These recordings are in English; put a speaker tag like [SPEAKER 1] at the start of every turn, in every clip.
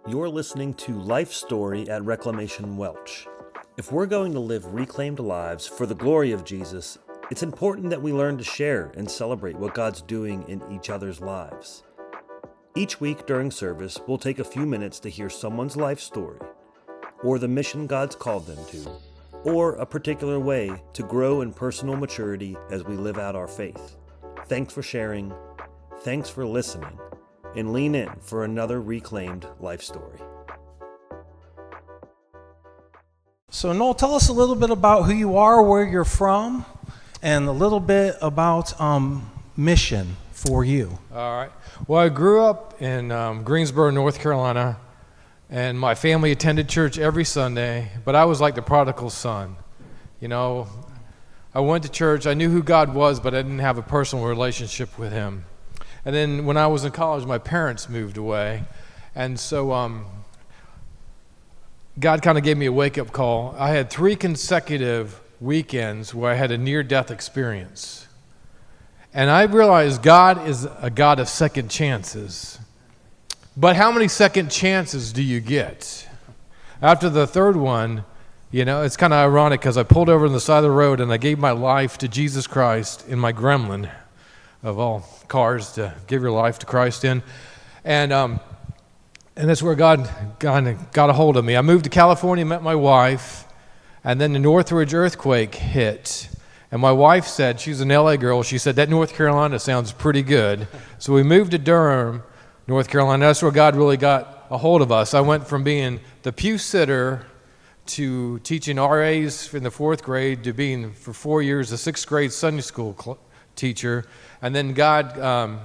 [SPEAKER 1] You're listening to Life Story at Reclamation Welch. If we're going to live reclaimed lives for the glory of Jesus, it's important that we learn to share and celebrate what God's doing in each other's lives. Each week during service, we'll take a few minutes to hear someone's life story, or the mission God's called them to, or a particular way to grow in personal maturity as we live out our faith. Thanks for sharing, thanks for listening, and lean in for another reclaimed life story.
[SPEAKER 2] So Noel, tell us a little bit about who you are, where you're from, and a little bit about mission for you.
[SPEAKER 3] All right. Well, I grew up in Greensboro, North Carolina, and my family attended church every Sunday, but I was like the prodigal son. You know, I went to church, I knew who God was, but I didn't have a personal relationship with him. And then when I was in college, my parents moved away, and so God kind of gave me a wake-up call. I had 3 consecutive weekends where I had a near-death experience. And I realized God is a God of second chances. But how many second chances do you get? After the third one, you know, it's kind of ironic because I pulled over on the side of the road and I gave my life to Jesus Christ in my Gremlin, of all cars to give your life to Christ in. And that's where God kind of got a hold of me. I moved to California, met my wife, and then the Northridge earthquake hit. And my wife said, she's an LA girl, she said, that North Carolina sounds pretty good. So we moved to Durham, North Carolina. That's where God really got a hold of us. I went from being the pew sitter to teaching RAs in the 4th grade to being, for 4 years, a 6th grade Sunday school teacher. And then God,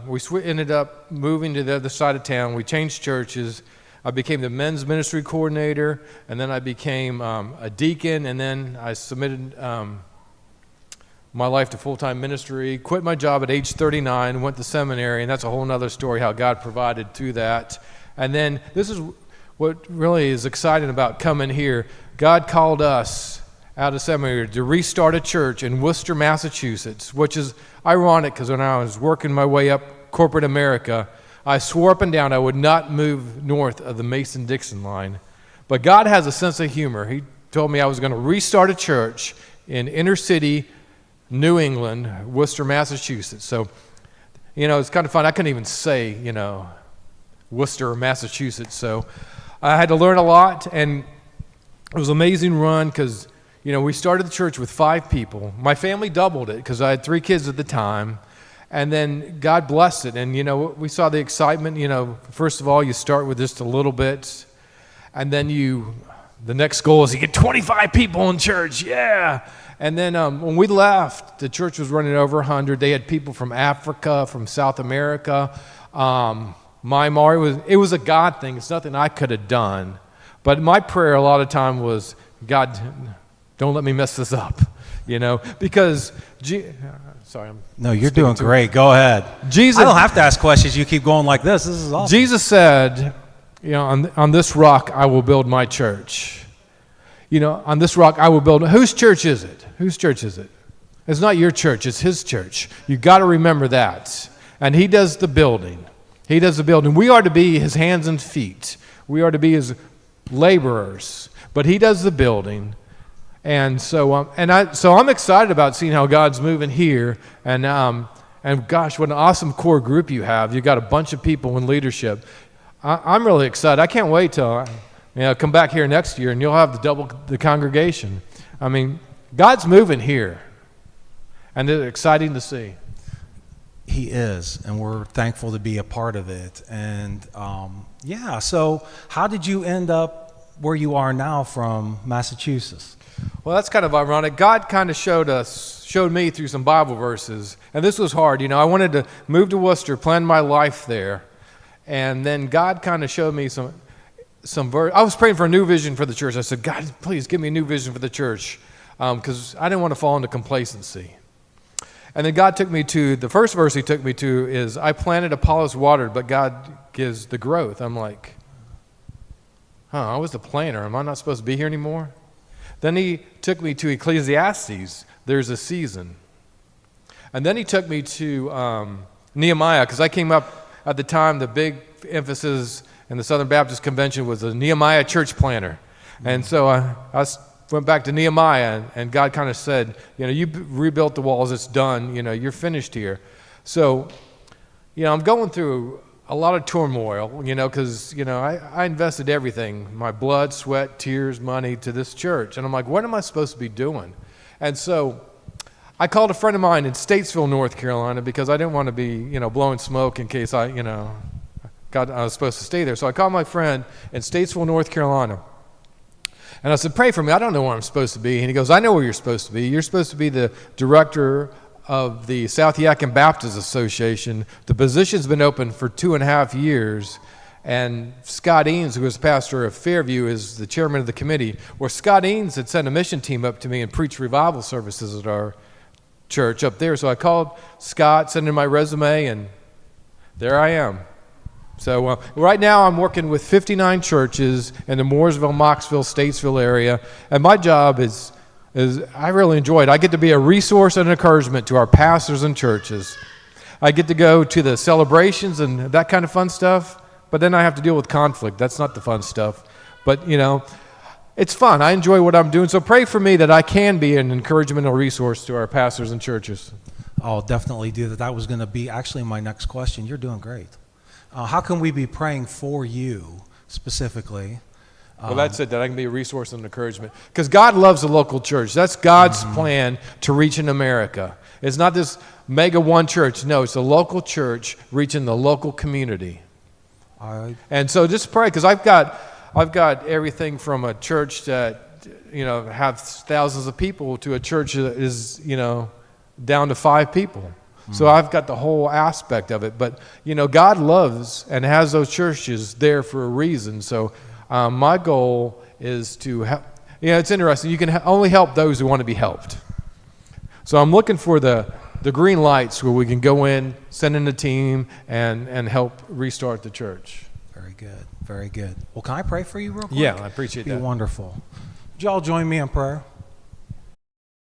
[SPEAKER 3] we ended up moving to the other side of town. We changed churches. I became the men's ministry coordinator, and then I became a deacon, and then I submitted my life to full-time ministry, quit my job at age 39, went to seminary, and that's a whole other story how God provided through that. And then this is what really is exciting about coming here. God called us out of seminary to restart a church in Worcester, Massachusetts, which is ironic because when I was working my way up corporate America, I swore up and down I would not move north of the Mason-Dixon line. But God has a sense of humor. He told me I was going to restart a church in inner city New England, Worcester, Massachusetts. So, you know, it's kind of fun. I couldn't even say, you know, Worcester, Massachusetts. So I had to learn a lot, and it was an amazing run because, you know, we started the church with 5 people. My family doubled it because I had 3 kids at the time. And then God blessed it. And, you know, we saw the excitement. You know, first of all, you start with just a little bit. And then the next goal is you get 25 people in church. Yeah. And then when we left, the church was running over 100. They had people from Africa, from South America, Myanmar. It was a God thing. It's nothing I could have done. But my prayer a lot of time was, God, don't let me mess this up, you know, because,
[SPEAKER 2] No, you're doing great. Go ahead. Jesus, I don't have to ask questions. You keep going like this. This is awesome.
[SPEAKER 3] Jesus said, you know, on this rock I will build my church. You know, on this rock I will build. Whose church is it? Whose church is it? It's not your church. It's his church. You got to remember that. And he does the building. He does the building. We are to be his hands and feet. We are to be his laborers. But he does the building. And so, I'm excited about seeing how God's moving here. And gosh, what an awesome core group you have. You got a bunch of people in leadership. I'm really excited. I can't wait till come back here next year and you'll have double the congregation. I mean, God's moving here, and it's exciting to see.
[SPEAKER 2] He is, and we're thankful to be a part of it. And so how did you end up where you are now from Massachusetts?
[SPEAKER 3] Well, that's kind of ironic. God kind of showed me through some Bible verses, and this was hard. You know, I wanted to move to Worcester, plan my life there, and then God kind of showed me some I was praying for a new vision for the church. I said, God, please give me a new vision for the church, because I didn't want to fall into complacency. And then God took me to, the first verse he took me to is, I planted, Apollos watered, but God gives the growth. I'm like, I was the planter. Am I not supposed to be here anymore? Then he took me to Ecclesiastes. There's a season. And then he took me to Nehemiah, because I came up at the time, the big emphasis and the Southern Baptist Convention was a Nehemiah church planner. And so I went back to Nehemiah, and God kind of said, you rebuilt the walls, it's done, you're finished here. So, I'm going through a lot of turmoil, because, I invested everything, my blood, sweat, tears, money to this church. And I'm like, what am I supposed to be doing? And so I called a friend of mine in Statesville, North Carolina, because I didn't want to be, blowing smoke in case I was supposed to stay there. So I called my friend in Statesville, North Carolina. And I said, pray for me. I don't know where I'm supposed to be. And he goes, I know where you're supposed to be. You're supposed to be the director of the South Yakin Baptist Association. The position's been open for 2.5 years. And Scott Eanes, who was pastor of Fairview, is the chairman of the committee. Where Scott Eanes had sent a mission team up to me and preached revival services at our church up there. So I called Scott, sent in my resume, and there I am. So right now I'm working with 59 churches in the Mooresville, Moxville, Statesville area, and my job is I really enjoy it. I get to be a resource and encouragement to our pastors and churches. I get to go to the celebrations and that kind of fun stuff, but then I have to deal with conflict. That's not the fun stuff. But, it's fun. I enjoy what I'm doing. So pray for me that I can be an encouragement or resource to our pastors and churches.
[SPEAKER 2] I'll definitely do that. That was going to be actually my next question. You're doing great. How can we be praying for you specifically?
[SPEAKER 3] Well, that's it, that I can be a resource and encouragement. Because God loves the local church. That's God's plan to reach in America. It's not this mega one church. No, it's a local church reaching the local community. And so just pray, because I've got everything from a church that, have thousands of people to a church that is, down to 5 people. So I've got the whole aspect of it. But, God loves and has those churches there for a reason. So my goal is to help. It's interesting. You can only help those who want to be helped. So I'm looking for the green lights where we can go in, send in a team, and help restart the church.
[SPEAKER 2] Very good. Very good. Well, can I pray for you real quick?
[SPEAKER 3] Yeah, I appreciate that.
[SPEAKER 2] It'd be wonderful. Would you all join me in prayer?